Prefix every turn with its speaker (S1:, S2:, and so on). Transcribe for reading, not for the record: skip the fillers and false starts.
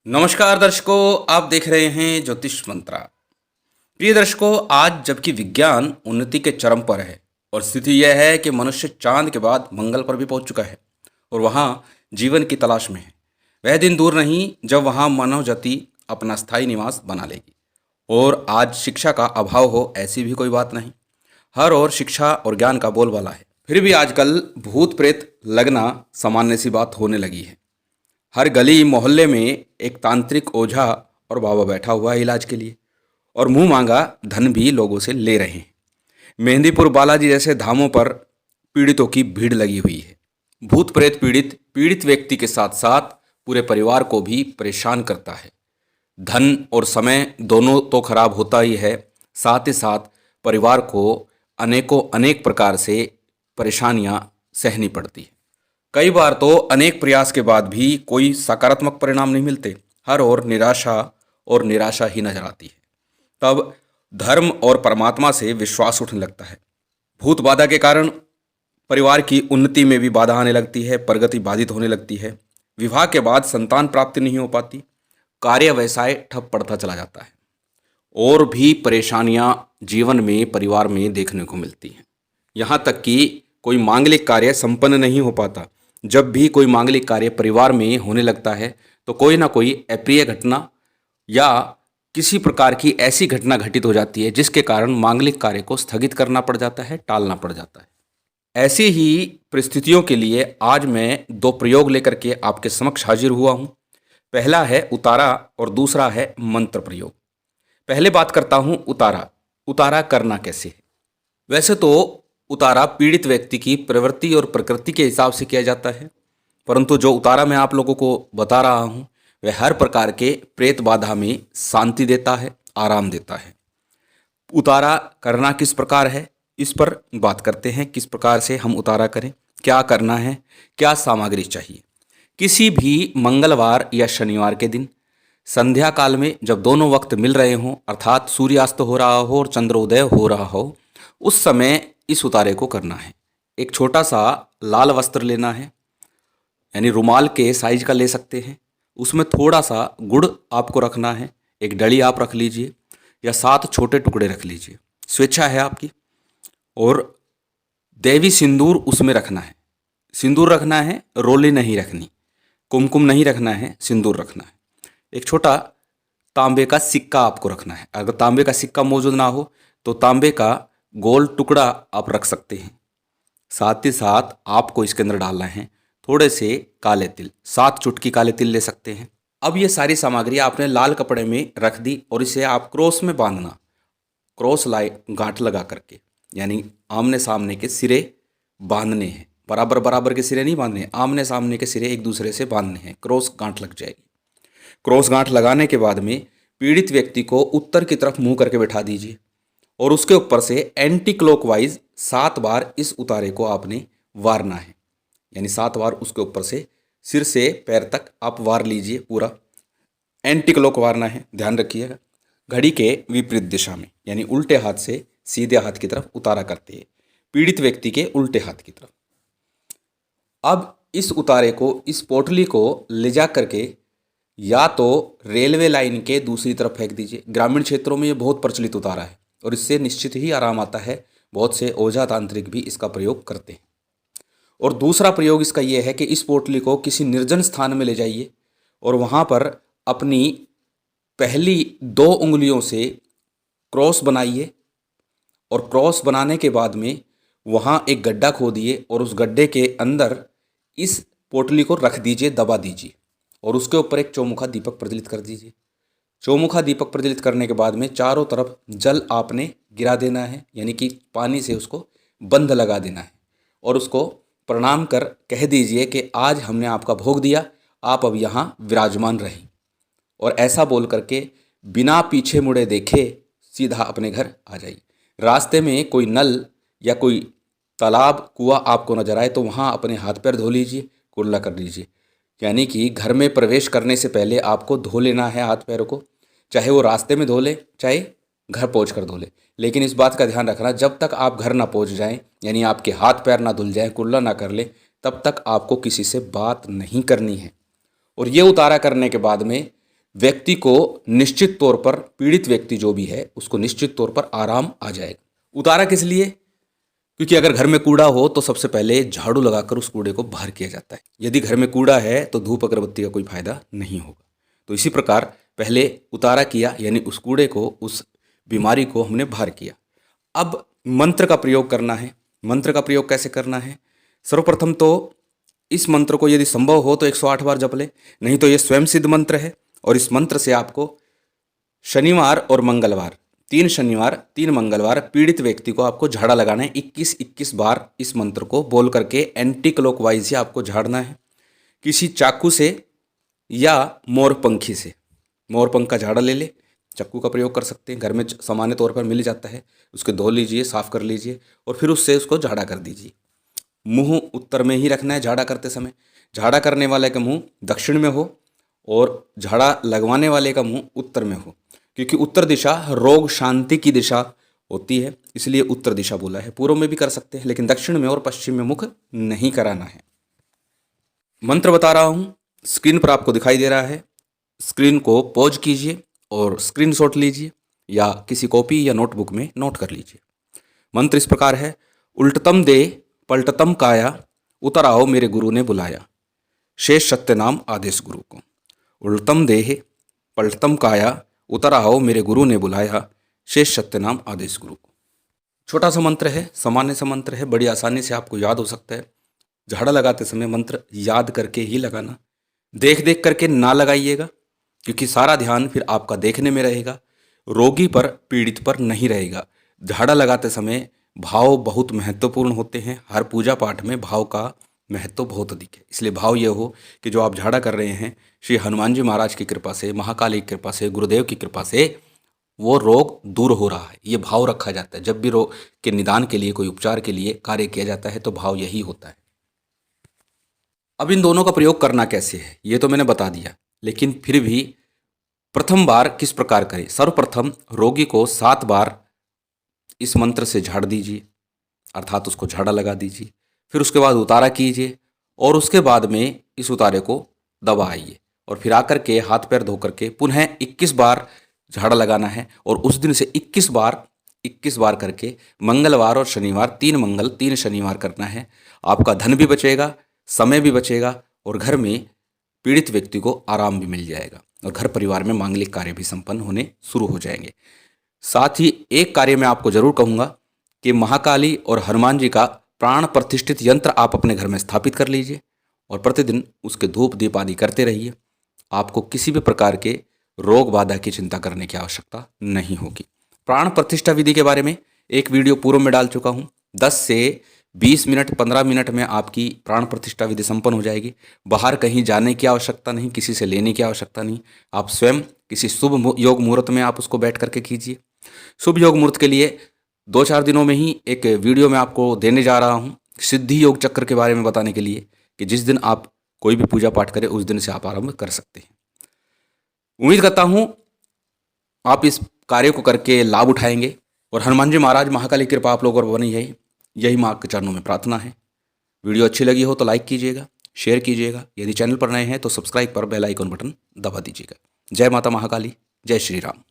S1: नमस्कार दर्शकों, आप देख रहे हैं ज्योतिष मंत्रा। प्रिय दर्शकों, आज जबकि विज्ञान उन्नति के चरम पर है और स्थिति यह है कि मनुष्य चांद के बाद मंगल पर भी पहुंच चुका है और वहां जीवन की तलाश में है। वह दिन दूर नहीं जब वहां मानव जाति अपना स्थायी निवास बना लेगी। और आज शिक्षा का अभाव हो ऐसी भी कोई बात नहीं। हर ओर शिक्षा और ज्ञान का बोलबाला है। फिर भी आजकल भूत प्रेत लगना सामान्य सी बात होने लगी है। हर गली मोहल्ले में एक तांत्रिक ओझा और बाबा बैठा हुआ है इलाज के लिए, और मुंह मांगा धन भी लोगों से ले रहे हैं। मेहंदीपुर बालाजी जैसे धामों पर पीड़ितों की भीड़ लगी हुई है। भूत प्रेत पीड़ित व्यक्ति के साथ साथ पूरे परिवार को भी परेशान करता है। धन और समय दोनों तो खराब होता ही है, साथ ही साथ परिवार को अनेक प्रकार से परेशानियां सहनी पड़ती है। कई बार तो अनेक प्रयास के बाद भी कोई सकारात्मक परिणाम नहीं मिलते। हर ओर निराशा ही नजर आती है। तब धर्म और परमात्मा से विश्वास उठने लगता है। भूत बाधा के कारण परिवार की उन्नति में भी बाधा आने लगती है, प्रगति बाधित होने लगती है। विवाह के बाद संतान प्राप्ति नहीं हो पाती, कार्य व्यवसाय ठप पड़ता चला जाता है, और भी परेशानियां जीवन में परिवार में देखने को मिलती हैं। यहाँ तक कि कोई मांगलिक कार्य संपन्न नहीं हो पाता। जब भी कोई मांगलिक कार्य परिवार में होने लगता है तो कोई ना कोई अप्रिय घटना या किसी प्रकार की ऐसी घटना घटित हो जाती है जिसके कारण मांगलिक कार्य को स्थगित करना पड़ जाता है, टालना पड़ जाता है। ऐसी ही परिस्थितियों के लिए आज मैं दो प्रयोग लेकर के आपके समक्ष हाजिर हुआ हूँ। पहला है उतारा और दूसरा है मंत्र प्रयोग। पहले बात करता हूँ उतारा। उतारा करना कैसे है? वैसे तो उतारा पीड़ित व्यक्ति की प्रवृत्ति और प्रकृति के हिसाब से किया जाता है, परंतु जो उतारा मैं आप लोगों को बता रहा हूँ वह हर प्रकार के प्रेत बाधा में शांति देता है, आराम देता है। उतारा करना किस प्रकार है, इस पर बात करते हैं। किस प्रकार से हम उतारा करें, क्या करना है, क्या सामग्री चाहिए। किसी भी मंगलवार या शनिवार के दिन संध्या काल में जब दोनों वक्त मिल रहे हों, अर्थात सूर्यास्त हो रहा हो और चंद्रोदय हो रहा हो, उस समय इस उतारे को करना है। एक छोटा सा लाल वस्त्र लेना है, यानी रुमाल के साइज का ले सकते हैं। उसमें थोड़ा सा गुड़ आपको रखना है। एक डली आप रख लीजिए या 7 छोटे टुकड़े रख लीजिए, स्वेच्छा है आपकी। और देवी सिंदूर उसमें रखना है। सिंदूर रखना है, रोली नहीं रखनी, कुमकुम नहीं रखना है, सिंदूर रखना है। एक छोटा तांबे का सिक्का आपको रखना है। अगर तांबे का सिक्का मौजूद ना हो तो तांबे का गोल टुकड़ा आप रख सकते हैं। साथ ही साथ आपको इसके अंदर डालना है थोड़े से काले तिल, 7 चुटकी काले तिल ले सकते हैं। अब ये सारी सामग्री आपने लाल कपड़े में रख दी और इसे आप क्रॉस में बांधना। क्रॉस लाई गांठ लगा करके, यानी आमने सामने के सिरे बांधने हैं। बराबर बराबर के सिरे नहीं बांधने, आमने सामने के सिरे एक दूसरे से बांधने हैं। क्रॉस गांठ लग जाएगी। क्रॉस गांठ लगाने के बाद में पीड़ित व्यक्ति को उत्तर की तरफ मुंह करके बैठा दीजिए और उसके ऊपर से एंटी क्लॉकवाइज 7 बार इस उतारे को आपने वारना है। यानी 7 बार उसके ऊपर से सिर से पैर तक आप वार लीजिए। पूरा एंटी क्लॉक वारना है, ध्यान रखिएगा। घड़ी के विपरीत दिशा में, यानी उल्टे हाथ से सीधे हाथ की तरफ उतारा करते हैं, पीड़ित व्यक्ति के उल्टे हाथ की तरफ। अब इस उतारे को, इस पोटली को ले जा करके या तो रेलवे लाइन के दूसरी तरफ फेंक दीजिए। ग्रामीण क्षेत्रों में ये बहुत प्रचलित उतारा है और इससे निश्चित ही आराम आता है। बहुत से ओझा तांत्रिक भी इसका प्रयोग करते हैं। और दूसरा प्रयोग इसका यह है कि इस पोटली को किसी निर्जन स्थान में ले जाइए और वहाँ पर अपनी पहली 2 उंगलियों से क्रॉस बनाइए। और क्रॉस बनाने के बाद में वहाँ एक गड्ढा खोदिए और उस गड्ढे के अंदर इस पोटली को रख दीजिए, दबा दीजिए और उसके ऊपर एक चौमुखा दीपक प्रज्वलित कर दीजिए। चौमुखा दीपक प्रज्वलित करने के बाद में चारों तरफ जल आपने गिरा देना है, यानी कि पानी से उसको बंध लगा देना है और उसको प्रणाम कर कह दीजिए कि आज हमने आपका भोग दिया, आप अब यहाँ विराजमान रहें। और ऐसा बोल करके बिना पीछे मुड़े देखे सीधा अपने घर आ जाइए। रास्ते में कोई नल या कोई तालाब, कुआं आपको नजर आए तो वहाँ अपने हाथ पैर धो लीजिए, कुल्ला कर लीजिए। यानी कि घर में प्रवेश करने से पहले आपको धो लेना है हाथ पैरों को, चाहे वो रास्ते में धो ले, चाहे घर पहुँच कर धो ले। लेकिन इस बात का ध्यान रखना, जब तक आप घर ना पहुँच जाएं, यानी आपके हाथ पैर ना धुल जाएं, कुल्ला ना कर ले, तब तक आपको किसी से बात नहीं करनी है। और ये उतारा करने के बाद में व्यक्ति को निश्चित तौर पर, पीड़ित व्यक्ति जो भी है उसको निश्चित तौर पर आराम आ जाएगा। उतारा किस लिए? क्योंकि अगर घर में कूड़ा हो तो सबसे पहले झाड़ू लगाकर उस कूड़े को बाहर किया जाता है। यदि घर में कूड़ा है तो धूप अगरबत्ती का कोई फायदा नहीं होगा। तो इसी प्रकार पहले उतारा किया, यानी उस कूड़े को, उस बीमारी को हमने बाहर किया। अब मंत्र का प्रयोग करना है। मंत्र का प्रयोग कैसे करना है? सर्वप्रथम तो इस मंत्र को यदि संभव हो तो 108 बार जप ले, नहीं तो ये स्वयं सिद्ध मंत्र है। और इस मंत्र से आपको शनिवार और मंगलवार, 3 शनिवार 3 मंगलवार पीड़ित व्यक्ति को आपको झाड़ा लगाना है। 21-21 बार इस मंत्र को बोल करके एंटी क्लॉकवाइज ही आपको झाड़ना है। किसी चाकू से या मोरपंखी से, मोरपंख का झाड़ा ले ले, चाकू का प्रयोग कर सकते हैं, घर में सामान्य तौर पर मिल जाता है। उसके धो लीजिए, साफ कर लीजिए और फिर उससे उसको झाड़ा कर दीजिए। मुंह उत्तर में ही रखना है झाड़ा करते समय। झाड़ा करने वाले का मुंह दक्षिण में हो और झाड़ा लगवाने वाले का मुंह उत्तर में हो, क्योंकि उत्तर दिशा रोग शांति की दिशा होती है, इसलिए उत्तर दिशा बोला है। पूर्व में भी कर सकते हैं, लेकिन दक्षिण में और पश्चिम में मुख नहीं कराना है। मंत्र बता रहा हूँ, स्क्रीन पर आपको दिखाई दे रहा है। स्क्रीन को पॉज कीजिए और स्क्रीनशॉट लीजिए या किसी कॉपी या नोटबुक में नोट कर लीजिए। मंत्र इस प्रकार है। उल्टतम दे पलटतम काया, उतर आओ मेरे गुरु ने बुलाया, शेष सत्य नाम आदेश गुरु को। उल्टतम देह पलटतम काया, उतर आओ मेरे गुरु ने बुलाया, शेष सत्य नाम आदेश गुरु को। छोटा सा मंत्र है, सामान्य सा मंत्र है, बड़ी आसानी से आपको याद हो सकता है। झाड़ा लगाते समय मंत्र याद करके ही लगाना, देख देख करके ना लगाइएगा, क्योंकि सारा ध्यान फिर आपका देखने में रहेगा, रोगी पर, पीड़ित पर नहीं रहेगा। झाड़ा लगाते समय भाव बहुत महत्वपूर्ण होते हैं। हर पूजा पाठ में भाव का महत्व बहुत अधिक है। इसलिए भाव ये हो कि जो आप झाड़ा कर रहे हैं, श्री हनुमान जी महाराज की कृपा से, महाकाली की कृपा से, गुरुदेव की कृपा से वो रोग दूर हो रहा है। ये भाव रखा जाता है। जब भी रोग के निदान के लिए, कोई उपचार के लिए कार्य किया जाता है तो भाव यही होता है। अब इन दोनों का प्रयोग करना कैसे है ये तो मैंने बता दिया, लेकिन फिर भी प्रथम बार किस प्रकार करें? सर्वप्रथम रोगी को 7 बार इस मंत्र से झाड़ दीजिए, अर्थात उसको झाड़ा लगा दीजिए। फिर उसके बाद उतारा कीजिए और उसके बाद में इस उतारे को दबाइए और फिर आकर के हाथ पैर धो करके पुनः 21 बार झाड़ा लगाना है। और उस दिन से 21 बार करके मंगलवार और शनिवार, 3 मंगल 3 शनिवार करना है। आपका धन भी बचेगा, समय भी बचेगा और घर में पीड़ित व्यक्ति को आराम भी मिल जाएगा और घर परिवार में मांगलिक कार्य भी संपन्न होने शुरू हो जाएंगे। साथ ही एक कार्य मैं आपको जरूर कहूँगा कि महाकाली और हनुमान जी का प्राण प्रतिष्ठित यंत्र आप अपने घर में स्थापित कर लीजिए और प्रतिदिन उसके धूप दीप आदि करते रहिए। आपको किसी भी प्रकार के रोग बाधा की चिंता करने की आवश्यकता नहीं होगी। प्राण प्रतिष्ठा विधि के बारे में एक वीडियो पूर्व में डाल चुका हूँ। 10 से 20 मिनट 15 मिनट में आपकी प्राण प्रतिष्ठा विधि संपन्न हो जाएगी। बाहर कहीं जाने की आवश्यकता नहीं, किसी से लेने की आवश्यकता नहीं। आप स्वयं किसी शुभ योग मुहूर्त में आप उसको बैठ करके कीजिए। शुभ योग मुहूर्त के लिए 2-4 दिनों में ही एक वीडियो मैं आपको देने जा रहा हूँ, सिद्धि योग चक्र के बारे में बताने के लिए, कि जिस दिन आप कोई भी पूजा पाठ करें उस दिन से आप आरंभ कर सकते हैं। उम्मीद करता हूँ आप इस कार्य को करके लाभ उठाएंगे और हनुमान जी महाराज, महाकाली कृपा आप लोगों पर बनी है, यही माँ के चरणों में प्रार्थना है। वीडियो अच्छी लगी हो तो लाइक कीजिएगा, शेयर कीजिएगा। यदि चैनल पर नए हैं तो सब्सक्राइब पर बेल आइकन बटन दबा दीजिएगा। जय माता महाकाली, जय श्री राम।